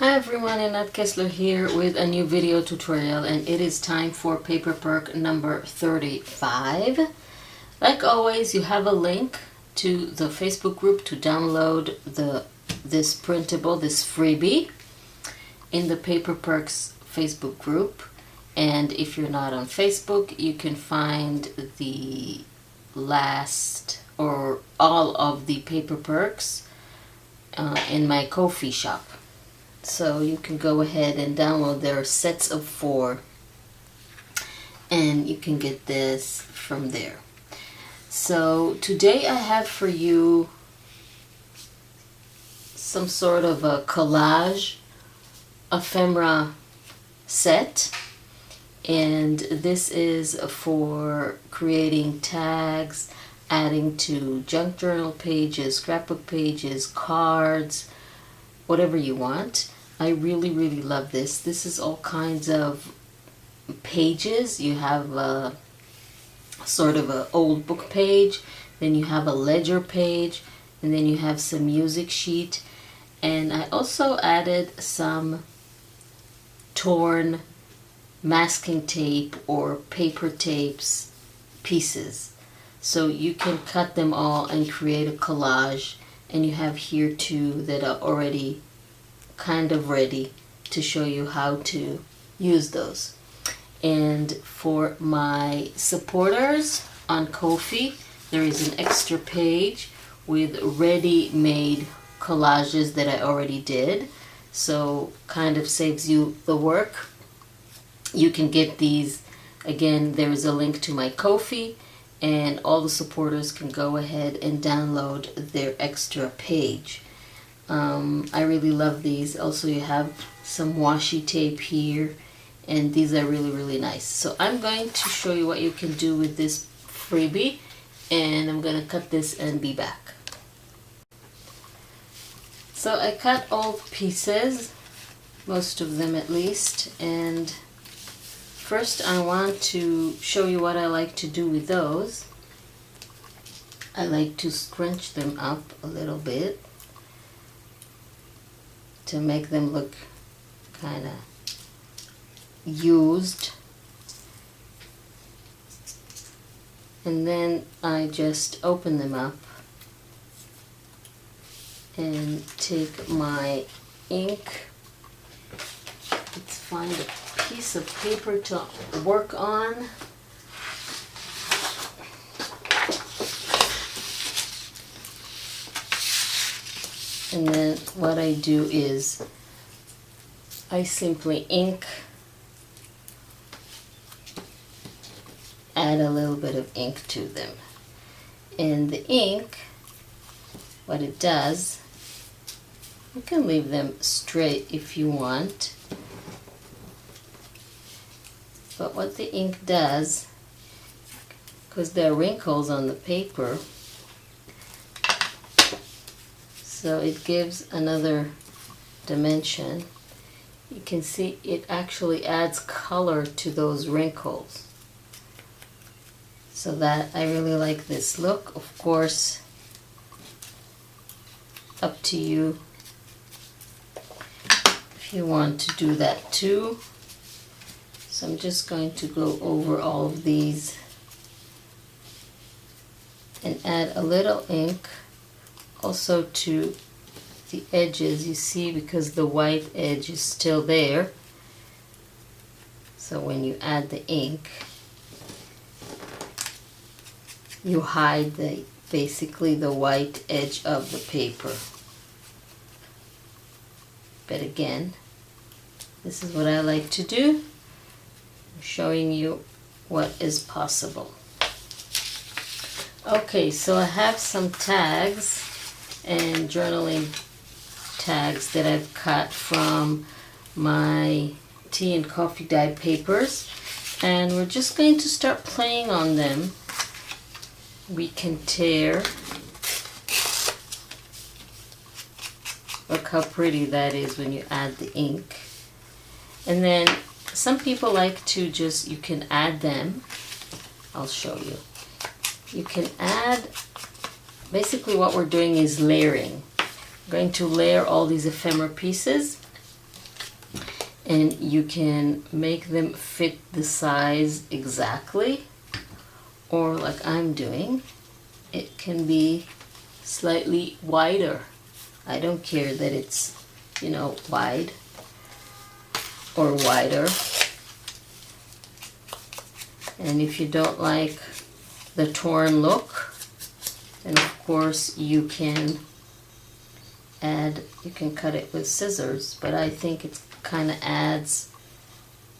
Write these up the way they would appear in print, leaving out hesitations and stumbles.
Hi everyone, Annette Kessler here with a new video tutorial, and it is time for Paper Perk number 35. Like always, you have a link to the Facebook group to download this printable, this freebie in the Paper Perks Facebook group. And if you're not on Facebook, you can find the last or all of the Paper Perks in my Ko-fi shop. So you can go ahead and download their sets of 4, and you can get this from there. So today I have for you some sort of a collage ephemera set, and this is for creating tags, adding to junk journal pages, scrapbook pages, cards, whatever you want. I really love this. This is all kinds of pages. You have a sort of an old book page, then you have a ledger page, and then you have some music sheet. And I also added some torn masking tape or paper tapes pieces. So you can cut them all and create a collage. And you have here two that are already kind of ready to show you how to use those. And for my supporters on Ko-fi, there is an extra page with ready-made collages that I already did. So kind of saves you the work. You can get these, again, there is a link to my Ko-fi, and all the supporters can go ahead and download their extra page. I really love these. Also, you have some washi tape here, and these are really nice. So I'm going to show you what you can do with this freebie, and I'm going to cut this and be back. So I cut all pieces, most of them at least, and first I want to show you what I like to do with those. I like to scrunch them up a little bit to make them look kind of used. And then I just open them up and take my ink. Let's find a piece of paper to work on. And then what I do is I simply add a little bit of ink to them. And the ink, what it does, you can leave them straight if you want. But what the ink does, because there are wrinkles on the paper, so it gives another dimension. You can see it actually adds color to those wrinkles. So that I really like this look. Of course, up to you if you want to do that too. So I'm just going to go over all of these and add a little ink also to the edges, you see, because the white edge is still there. So when you add the ink, you hide basically the white edge of the paper. But again, this is what I like to do. I'm showing you what is possible. Okay, so I have some tags and journaling tags that I've cut from my tea and coffee dye papers, and we're just going to start playing on them. We can tear. Look how pretty that is when you add the ink. And then some people like to just, you can add them. I'll show you. You can add, basically what we're doing is layering. I'm going to layer all these ephemera pieces and you can make them fit the size exactly, or like I'm doing, it can be slightly wider. I don't care that it's, you know, wide or wider. And if you don't like the torn look, then of course you can cut it with scissors, but I think it kind of adds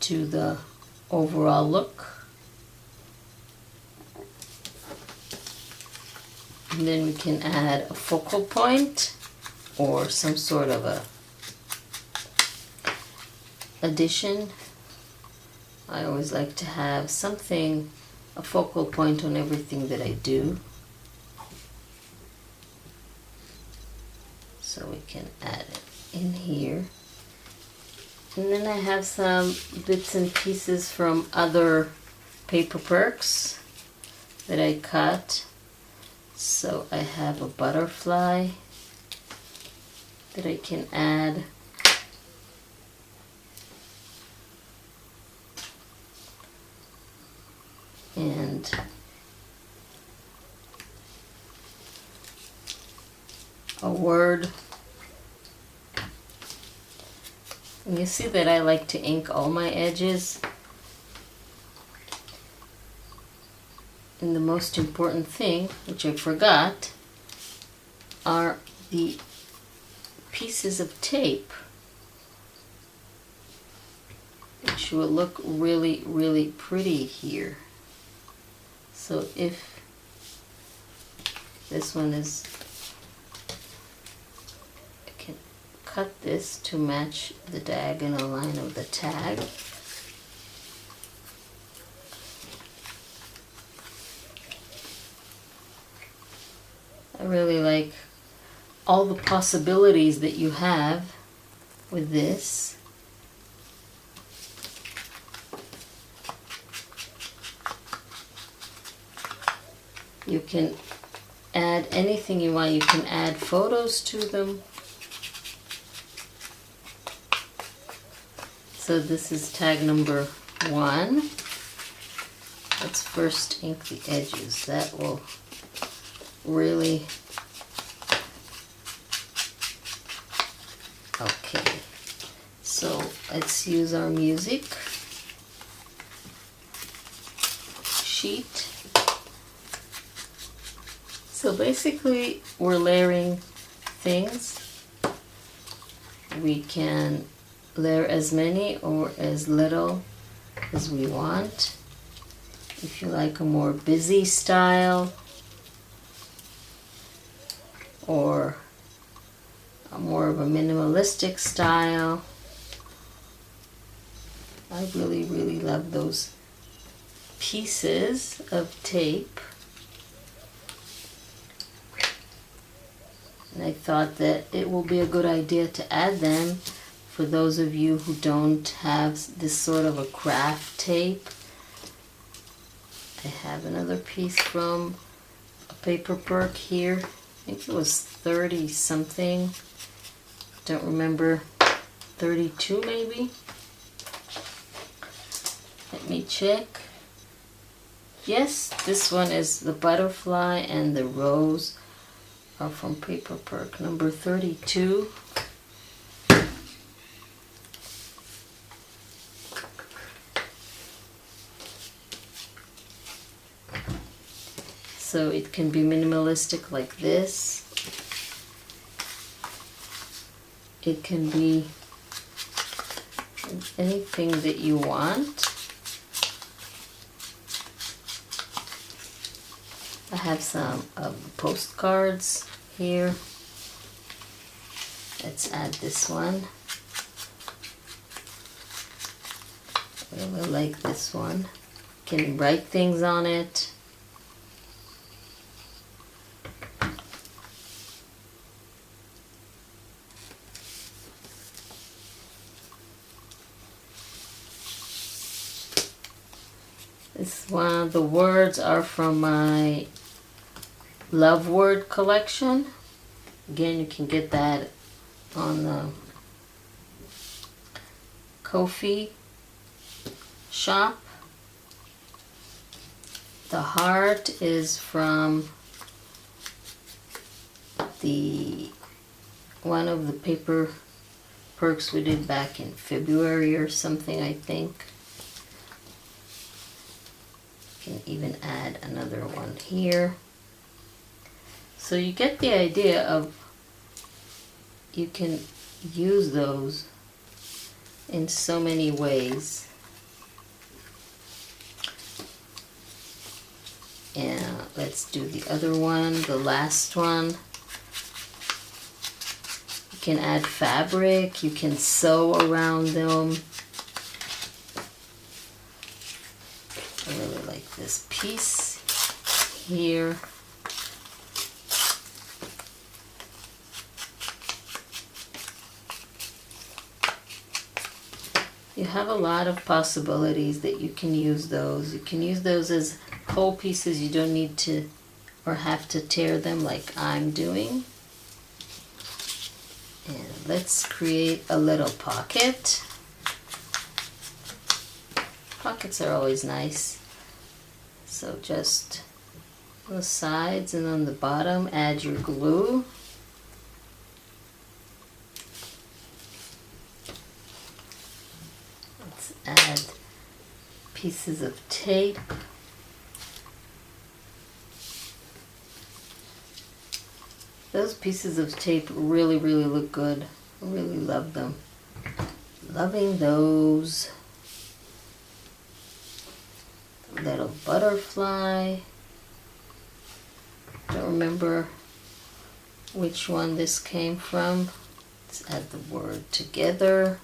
to the overall look. And then we can add a focal point or some sort of a addition. I always like to have something, a focal point on everything that I do. So we can add it in here. And then I have some bits and pieces from other paper perks that I cut. So I have a butterfly that I can add. And a word. And you see that I like to ink all my edges. And the most important thing, which I forgot, are the pieces of tape, which will look really, really pretty here. So if this one is, I can cut this to match the diagonal line of the tag. I really like all the possibilities that you have with this. You can add anything you want. You can add photos to them. So this is tag number 1. Let's first ink the edges. That will really, okay. So let's use our music sheet. So basically we're layering things. We can layer as many or as little as we want. If you like a more busy style or a more of a minimalistic style, I really, really love those pieces of tape. And I thought that it will be a good idea to add them for those of you who don't have this sort of a craft tape. I have another piece from a paper Perk here. I think it was 30 something. Don't remember. 32 maybe. Let me check. Yes, this one is the butterfly and the rose are from paper Perk number 32. So it can be minimalistic like this. It can be anything that you want. I have some postcards here. Let's add this one. I really like this one. Can write things on it. This one, the words are from my Love Word collection. Again, you can get that on coffee shop. The heart is from one of the paper perks we did back in February or something, I think. You can even add another one here. So you get the idea of you can use those in so many ways. And let's do the other one, the last one. You can add fabric, you can sew around them. I really like this piece here. You have a lot of possibilities that you can use those. You can use those as whole pieces. You don't need to or have to tear them like I'm doing. And let's create a little pocket. Pockets are always nice. So just on the sides and on the bottom, add your glue. Add pieces of tape. Those pieces of tape really look good. I really love them. Loving those. Little butterfly. Don't remember which one this came from. Let's add the word together.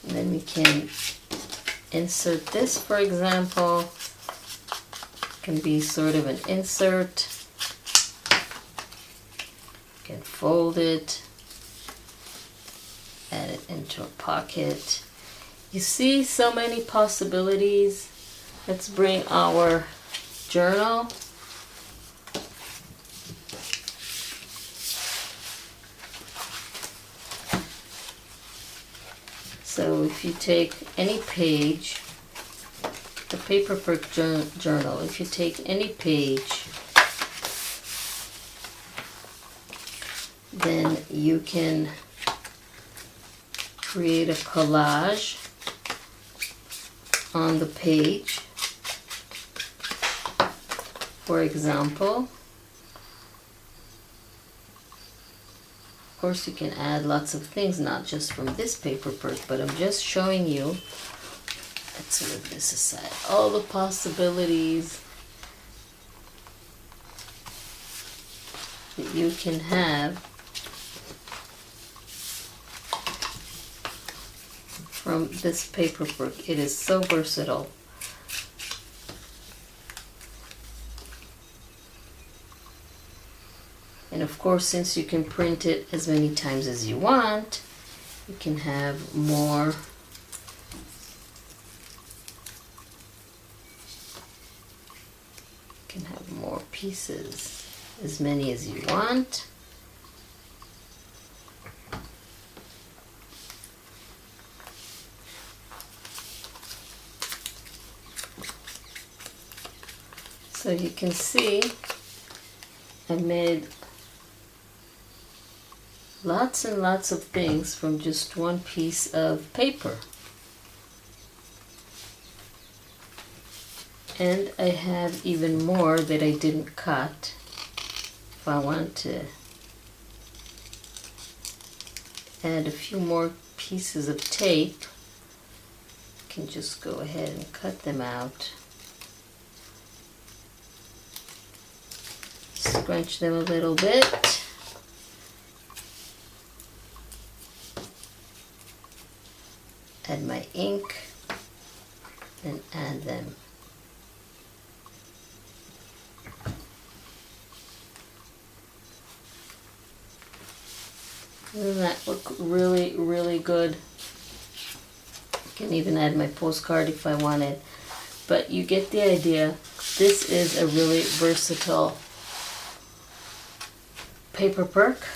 And then we can insert this, for example. Can be sort of an insert. You can fold it, add it into a pocket. You see so many possibilities. Let's bring our journal. So if you take any page, the Paper Perk journal, if you take any page, then you can create a collage on the page. For example, of course you can add lots of things, not just from this Paper Perk, but I'm just showing you. Let's move this aside. All the possibilities that you can have from this Paper Perk. It is so versatile. And of course, since you can print it as many times as you want, you can have more. Can have more pieces, as many as you want. So you can see I made lots and lots of things from just one piece of paper. And I have even more that I didn't cut. If I want to add a few more pieces of tape, I can just go ahead and cut them out. Scrunch them a little bit. Add my ink and add them. Doesn't that look really good? You can even add my postcard if I wanted. But you get the idea. This is a really versatile paper perk.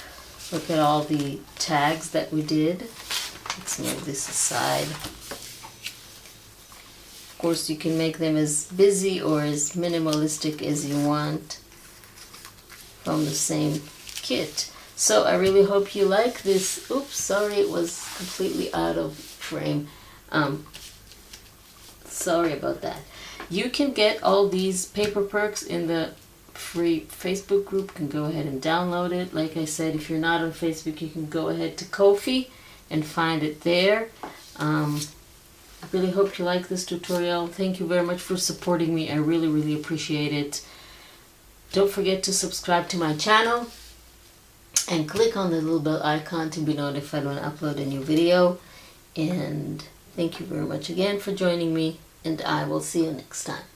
Look at all the tags that we did. Let's move this aside. Of course, you can make them as busy or as minimalistic as you want from the same kit. So I really hope you like this. Oops, sorry, it was completely out of frame. Sorry about that. You can get all these paper perks in the free Facebook group. You can go ahead and download it. Like I said, if you're not on Facebook, you can go ahead to Ko-fi and find it there. I really hope you like this tutorial. Thank you very much for supporting me. I really, really appreciate it. Don't forget to subscribe to my channel and click on the little bell icon to be notified when I upload a new video. And thank you very much again for joining me, and I will see you next time.